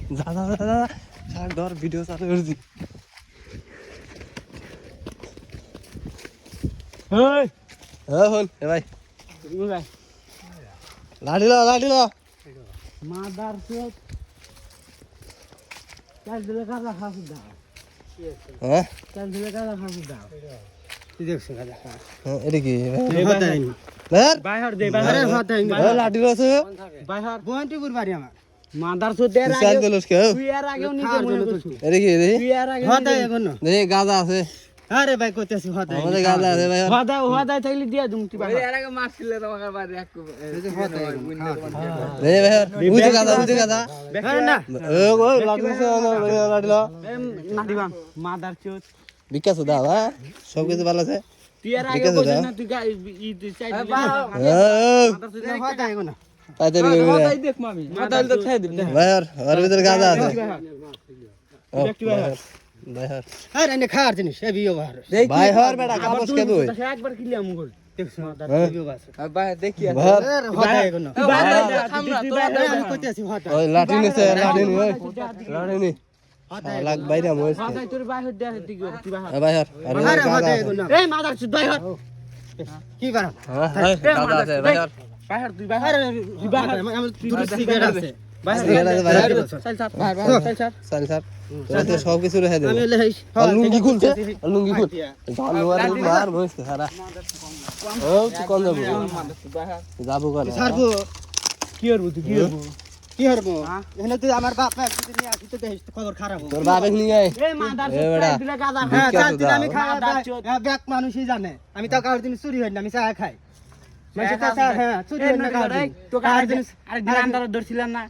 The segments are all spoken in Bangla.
যা যা যা যা শাক ধর ভিডিও চালু করছি এই হন এ ভাই ভাই লাঠি ল মাদার চোদ চাল দিলে কাজা খাসু দাও হ্যাঁ চাল দিলে কাজা খাসু দাও তুই দেখছিস কাজা খা এটা কি হতাই ধর বাইহার দে বাইহার হতাই লাঠি রয়েছে বাইহার বন্টিপুর বাড়ি আমার মাদার চোদ এর চাল আগে দিলস কেউ তুই এর আগেও নিজে মনে করছিস এটা কি রে তুই এর আগে হতাই এখন দেখি গাঁজা আছে আরে ভাই কইতেছি হতাই আমাদের গাঁজা আছে ভাই হতাই থাকলে দিয়া দুম তুই বাইহার এর আগে মাছ ছিল তোমার বাড়ি এক রে ভাই উঠে গাঁজা না ওই লাঠি ল নাদিবান মাদার চোদ বিকাশ দা হ্যাঁ সব কিছু ভালো আছে তুই এর আগে বলিস না তুই ই তুই চাই দিলে মাদার চোদ হতাই এখন পাইতে তাই দেখ মামি মাতাল তো খাই দিবি ভাই আর ভিতরে গাঁজা আছে ভাই আরে এনে খাওয়ার জিনিস এ বিও বাহার ভাই হর বেটা কাপড় কে তুই একবার কিলি আমু কর দেখছ মাদার বিও বাস ভাই দেখি ভাই হতাই এখন আমি কইতেছি হতাই ওই লাঠি নিছে লাঠি নি নি লাগ বাইরে মোস হতাই তোর বাইরে দে তুই তুই বাহার ভাই হর আরে হতাই এখন এই মাদার চোদ বাইরে কি কর হ্যাঁ গাঁজা আছে ভাই হর বাইরে তুই বাইরে তুই বাইরে আমার দুটো সিগারেট আছে চাল স্যার তোরা সব কিছু রেখে দে আমি লেই লুঙ্গি খুলছে লুঙ্গি খুল জানোয়ার মার মোস সারা ও তুই কোন যাবো কোন সারবো কি করব তুই কি করব এখানে তুই আমার বাপ মা একদিন নিয়ে আসিতে দেখিস খবর খারাপ তোর বাবা নিয়ে আয় এই মাদার এ বেটা দিলে গাদা হ্যাঁ, চাল দিলে আমি দাও। খাওয়া ব্যাক মানুষই জানে আমি তো কার দিন চুরি হয় না আমি চা খাই মানে তো চা হ্যাঁ চুরি হয় না কার দিন তো কার দিন আরেকদিন আন্দারা ধরছিলেন না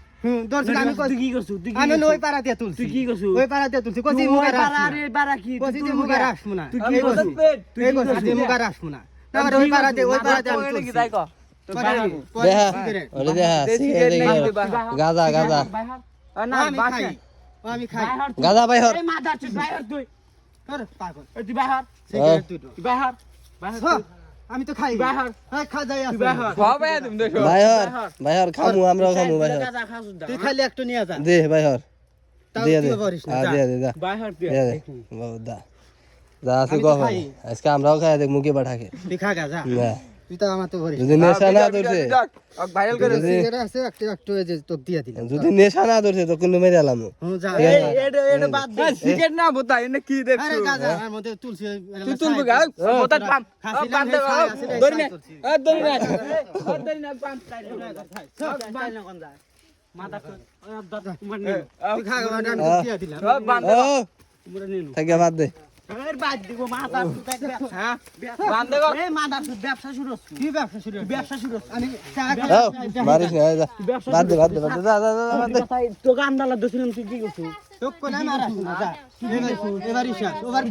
দর্শক আমি তুই কি করছিস তুই আমি ওই পাড়া দিয়ে তুলছি তুই কি করছিস ওই পাড়া দিয়ে তুলছি কইছি মুখে রাখ আরে বাড়া কি কইছি তুই মুখে রাখ না তুই এই কি কইছি করছিস তুই কইছি তুই মুখে রাখ না আমার ওই পাড়া দিয়ে আমি তুলছি তাই কর দেখা ওরে দেখা গাঁজা গাঁজা না আমি খাই আমি খাই গাঁজা ভাই হর এই মাদার চুদ বাইরে তুই তোর পাগল তুই বাইরে সিগারেট তুই তুই বাহার আমি তো খাই বাইরে হ্যাঁ খা যাই তুই বাহার হবে তুমি দেখো ভাই হর খামু আমরাও খামু ভাই হর গাদা খাসু তুই খালি একটু নিয়ে যা দে ভাই হর তাও দিয়ে দে তুই পারিস না যা। দে দে বাহার দে দে বাবু দা যা আছে আমি তো কহ খাই। আজকে আমরাও খাই দেখ মুখে পাঠাকে তুই খা গা যা না তুই তো আমার তো পারিস যদি নেশা না ধরছে ভাইরাল করে যদি সিগারেট আছে একটু একটু এই যে তোকে দিয়ে দিলাম যদি নেশা না ধরছে তো কিন্তু মেরে আলাম হুঁ যা এটা বাদ দে সিগারেট না বোতা এনে কি আরে দেখছো গাজা আমার মধ্যে তুলসী তুই তুলবি গা বোতার পাম পাম দে ধরি না ধরি না ধরি না পাম চাই না কোন যায় মাথা তোমার নে তুই খা গা আমি তোকে দিয়ে দিলাম বান্ধ ও তোমরা নিলু থাকে বাদ দে এর বাদ দিব মাথা হ্যাঁ বান্ধ এই মাথা ব্যবসা শুরু হচ্ছে কি ব্যবসা শুরু ব্যবসা শুরু আমি চা ও মারিস না যা বাদ দে বাদ দে বাদ দে যা যা যা বাদ দে তোকে আন্দালা দছিলাম তুই কি করছিস তোকে না মারাস না যা এবার ইসা ওভার